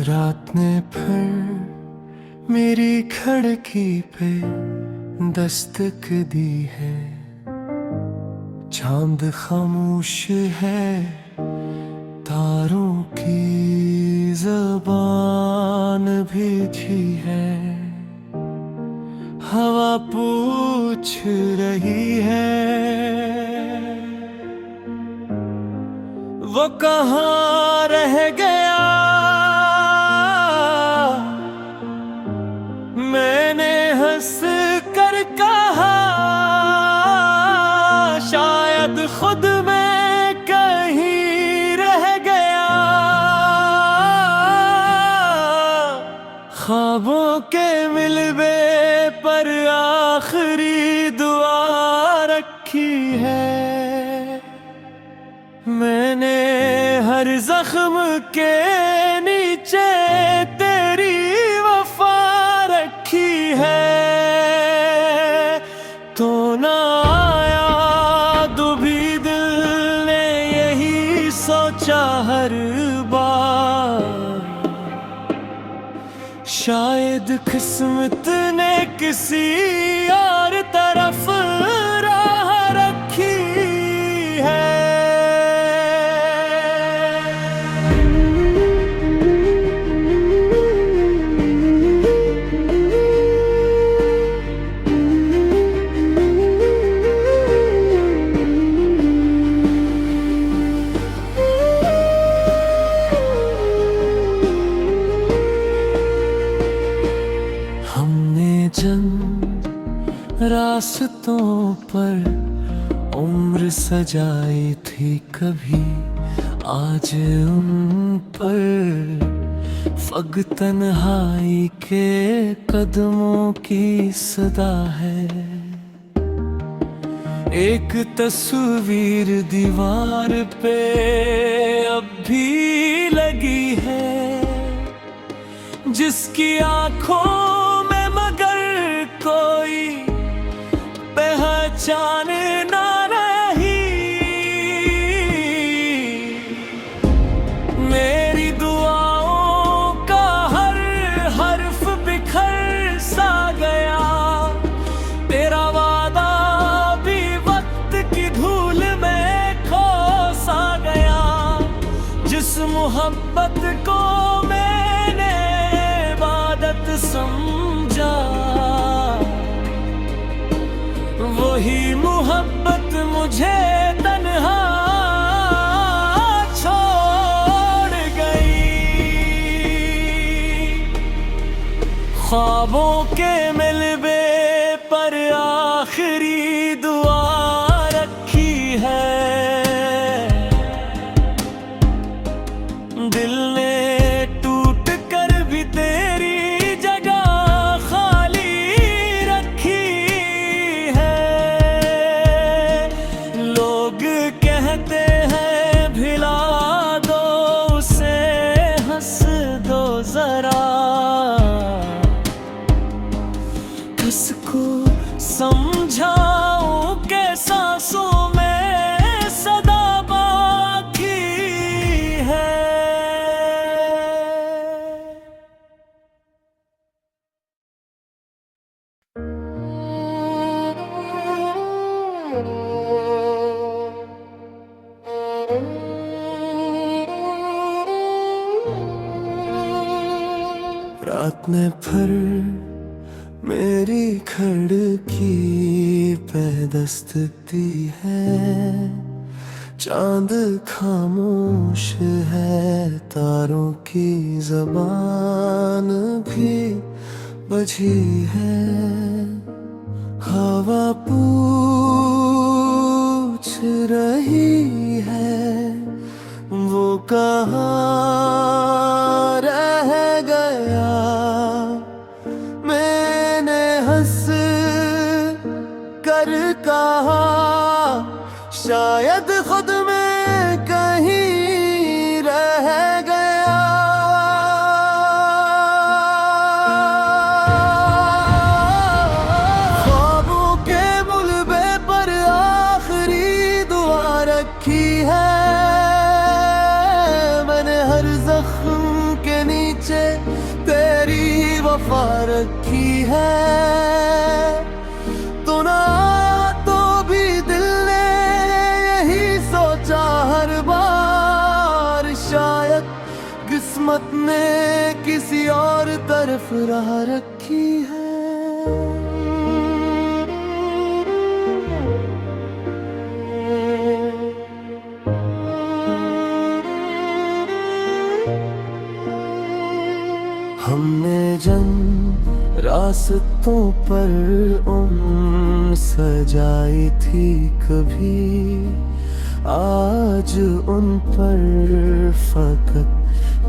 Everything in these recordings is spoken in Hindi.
रात ने फिर मेरी खिड़की पे दस्तक दी है। चांद खामोश है, तारों की ज़बान भी थी है। हवा पूछ रही है वो कहाँ रह गया। मैंने हंस कर कहा शायद खुद में कहीं रह गया। ख्वाबों के मिलवे पर आखिरी दुआ रखी है। मैंने हर जख्म के नीचे तेरी वफा रखी है। तो ना आया भी दिल ने यही सोचा हर बार। शायद किस्मत ने किसी और तरफ राह रखी है। रास्तों पर उम्र सजाई थी कभी, आज उन पर फग तन्हाई के कदमों की सदा है। एक तस्वीर दीवार पे अब भी लगी है, जिसकी आंखों में मगर कोई पहचान ना रही। मेरी दुआओं का हर हर्फ बिखर सा गया। तेरा वादा भी वक्त की धूल में खो सा गया। जिस मोहब्बत को मैंने इबादत समझा, वही मोहब्बत मुझे तन्हा छोड़ गई। ख्वाबों के मिलवे पर आखिरी दुआ रखी है। दिल ने टूट कर भी तेरी को समझाऊं के सांसों में सदा बाकी है। रात ने फिर मेरी खिड़की पे दस्तक दी है। चांद खामोश है, तारों की ज़बान भी बजी है। हवा पूछ रही है वो कहाँ रह गया। कहा शायद खुद में कहीं रह गया। ख्वाबों के मुलबे पर आखिरी दुआ रखी है। मैंने हर जख्म के नीचे वफा रखी है। तो ना आया तो भी दिल ने यही सोचा हर बार, शायद किस्मत ने किसी और तरफ राह रखी है। हमने जन्म रास्तों पर सजाई थी कभी, आज उन पर फकत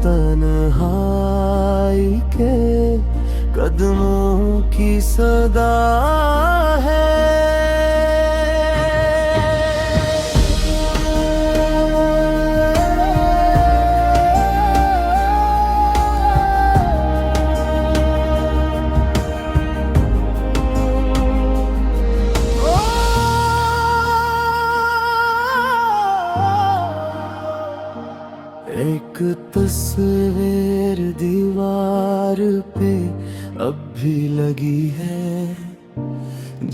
तन्हाई के कदमों की सदा है। एक तस्वीर दीवार पे अब भी लगी है,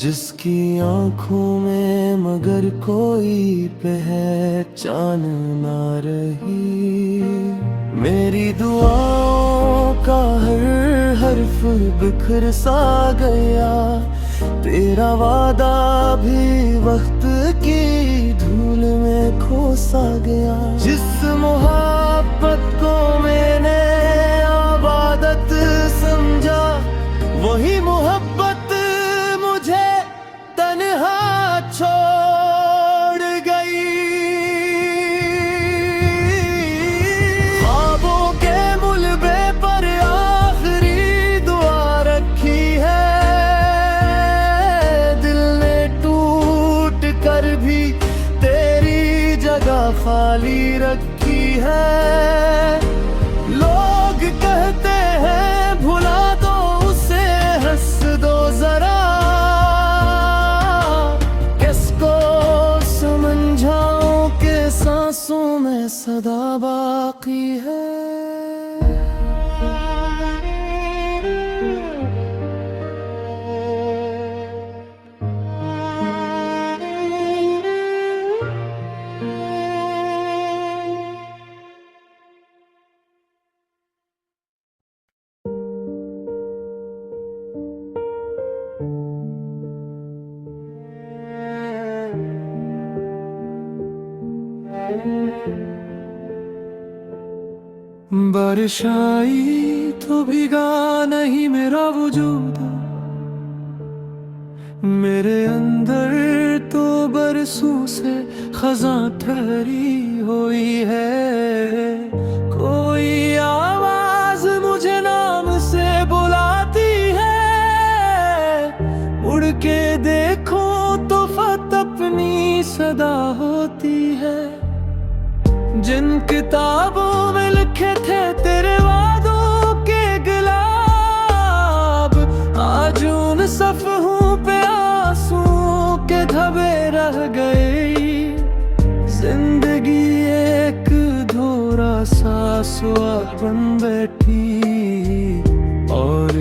जिसकी आंखों में मगर कोई पहचान ना रही। मेरी दुआओं का हर हर्फ बिखर सा गया, तेरा वादा भी वक्त की धूल में खो सा गया। जिस मोहब्बत को मैंने आबादत समझा, वही मोहब्बत मुझे तन्हा छोड़ गई। ख्वाबों के मुलबे पर आखिरी दुआ रखी है, दिल ने टूट कर भी तेरी जगह खाली रखी है। लोग कहते हैं भुला दो उसे, हंस दो जरा, किसको समझाऊं के सांसों में सदा बाकी है। बारिश आई तो भीगा नहीं मेरा वजूद, मेरे अंदर तो बरसों से खज़ां ठहरी हुई है। कोई आवाज मुझे नाम से बुलाती है, उड़ के देखो तो फत अपनी सदा होती है। जिन किताबों में लिखे थे तेरे वादों के गुलाब, आज उन सफ़हों पे आंसुओं के धब्बे रह गए। जिंदगी एक धोरा सा सवाल बन बैठी, और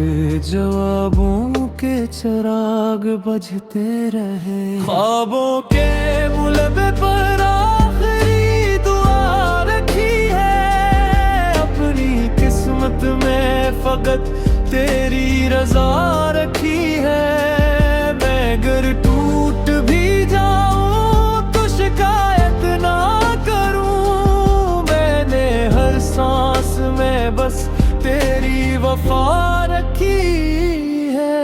जवाबों के चिराग बजते रहे। ख्वाबों के मुलबे पर आखिरी दुआ रखी है, अपनी किस्मत में फकत तेरी रजा रखी है। मैं अगर टूट भी जाऊं तो शिकायत ना करूं, मैंने हर सांस में बस तेरी वफा रखी है।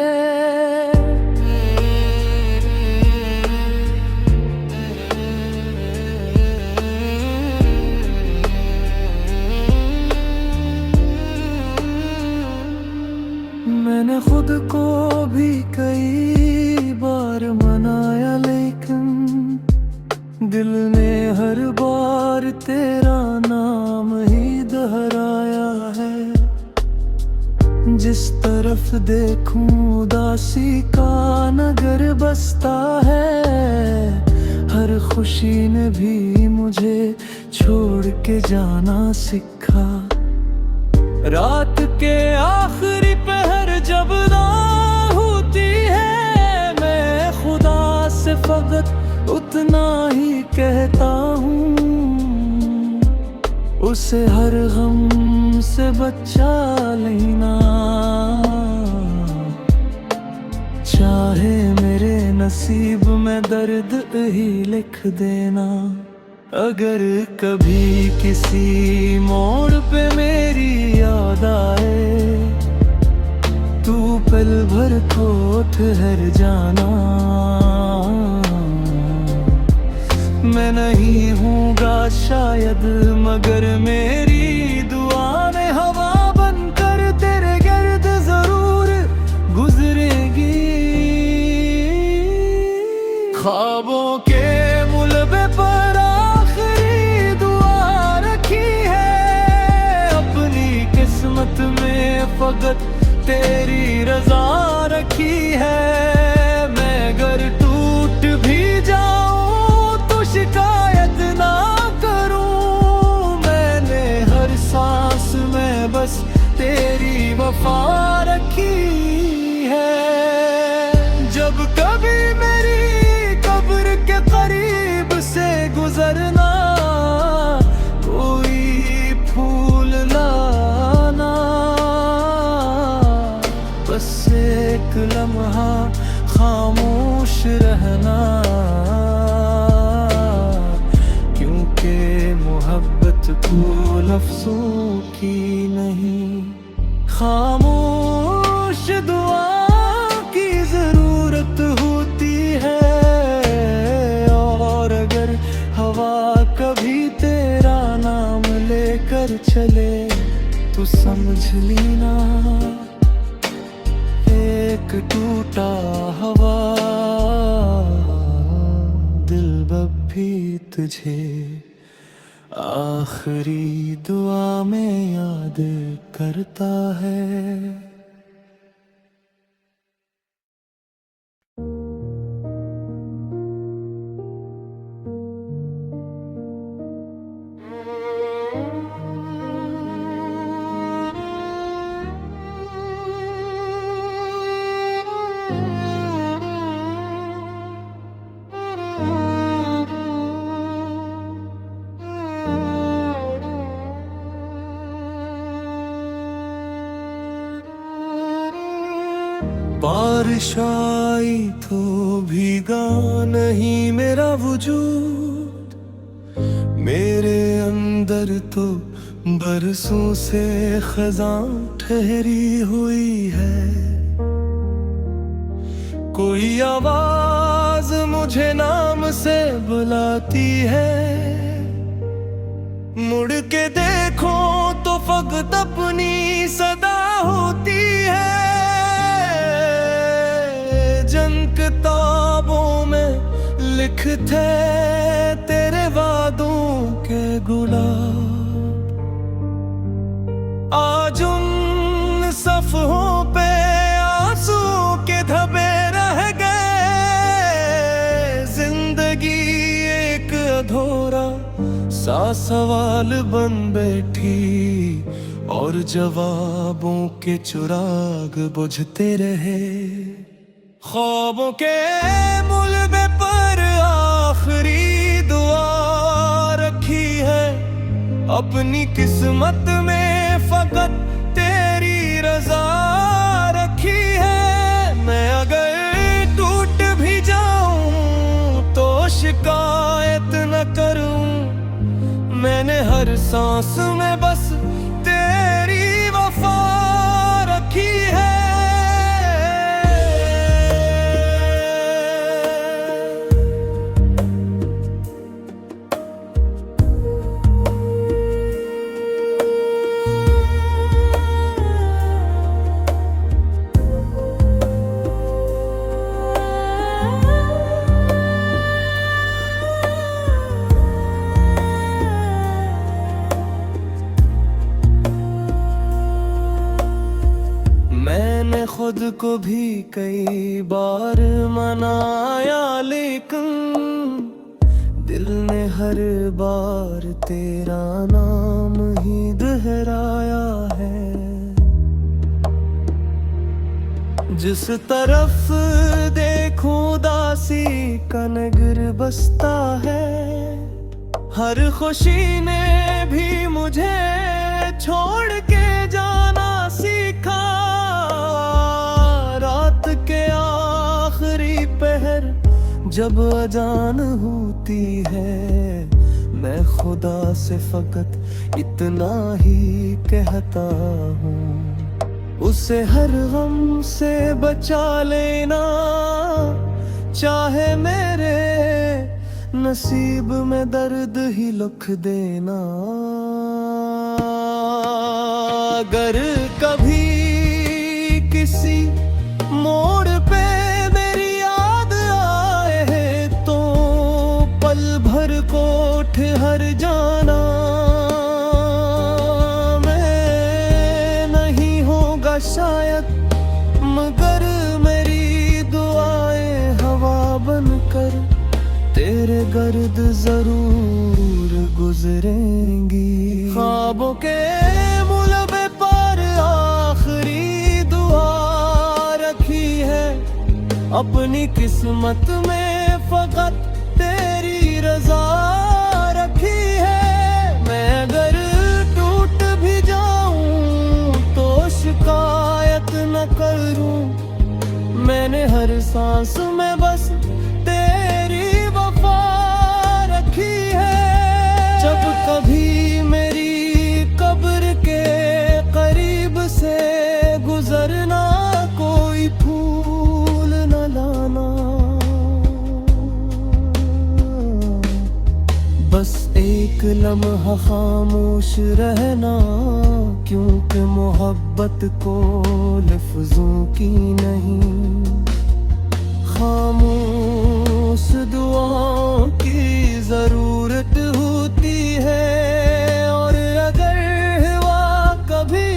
मैंने खुद को भी कई बार मनाया, लेकिन दिल ने हर बार तेरा नाम ही दोहराया है। जिस तरफ देखूं उदासी का नगर बसता है, हर खुशी ने भी मुझे छोड़ के जाना सिखा। रात के आखिरी पहर जब ना होती है मैं खुदा से फकत उतना ही कहता हूँ, उसे हर गम से बचा लेना, चाहे मेरे नसीब में दर्द ही लिख देना। अगर कभी किसी मोड़ पे मेरी याद आए, तू पल भर को ठहर जाना, मैं नहीं हूँगा शायद मगर मेरी दुआ में हवा बनकर तेरे गिर्द जरूर गुजरेगी। ख्वाबों के मुलबे पर आखिरी दुआ रखी है, अपनी किस्मत में फकत तेरी रजा रखी है। मैं अगर टूट भी जाऊं तो शिकायत ना करूं, मैंने हर सांस में बस तेरी वफा रखी है। जब कभी मेरी कब्र के करीब से गुजरना, कोई फूल लाना, बस एक लम्हा खामोश रहना, क्योंकि मोहब्बत को लफ्ज़ों की नहीं, खामोश दुआ की ज़रूरत होती है। और अगर हवा कभी तेरा नाम लेकर चले तो समझ लेना, एक टूटा हवा दिल भी तुझे आखिरी दुआ में याद करता है। बारिश आई तो भीगा नहीं मेरा वजूद, मेरे अंदर तो बरसों से खज़ां ठहरी हुई है। कोई आवाज मुझे नाम से बुलाती है, मुड़ के देखो तो फकत अपनी सदा होती है। किताबों में लिखते तेरे वादों के गुलाब, आज उन सफ़हों पे आंसू के धब्बे रह गए। जिंदगी एक अधूरा सा सवाल बन बैठी, और जवाबों के चिराग बुझते रहे। ख्वाबों के मुलबे पर आखिरी दुआ रखी है, अपनी किस्मत में फकत तेरी रजा रखी है। मैं अगर टूट भी जाऊं तो शिकायत न करूं, मैंने हर सांस में बस तेरी वफा रखी है। खुद को भी कई बार मनाया, लेकिन दिल ने हर बार तेरा नाम ही दोहराया है। जिस तरफ देखूं उदासी का नगर बसता है। हर खुशी ने भी मुझे छोड़ के जाना सीखा। रात के आखिरी पहर जब अजान होती है, मैं खुदा से फकत इतना ही कहता हूँ, उसे हर गम से बचा लेना, चाहे मेरे नसीब में दर्द ही लिख देना। अगर कभी किसी मोड़ पे मेरी याद आए तो पल भर को ठहर जाना। मैं नहीं होगा शायद, मगर मेरी दुआएं हवा बनकर तेरे गर्द जरूर गुजरेंगी। ख्वाबों के मुलबे पर आखिरी दुआ रखी है, अपनी किस्मत में फकत तेरी रजा रखी है। मैं अगर टूट भी जाऊं तो शिकायत न करूं, मैंने हर सांस में बस तेरी वफा रखी है। जब कभी मेरी कब्र के करीब से गुजरना, कोई फूल न लाना, बस एक लम्हा खामोश रहना, क्योंकि मोहब्बत को लफ्जों की नहीं, खामोश दुआओं की जरूरत होती है। और अगर हुआ कभी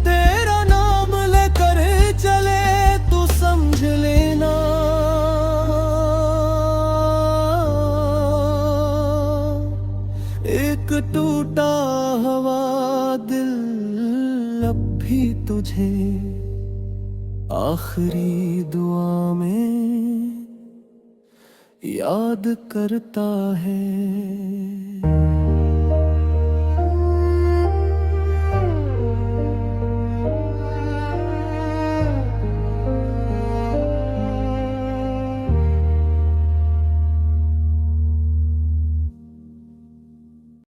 तेरा नाम लेकर चले तो समझ लेना, एक टूटा हुआ दिल अब भी तुझे आखिरी दुआ में याद करता है।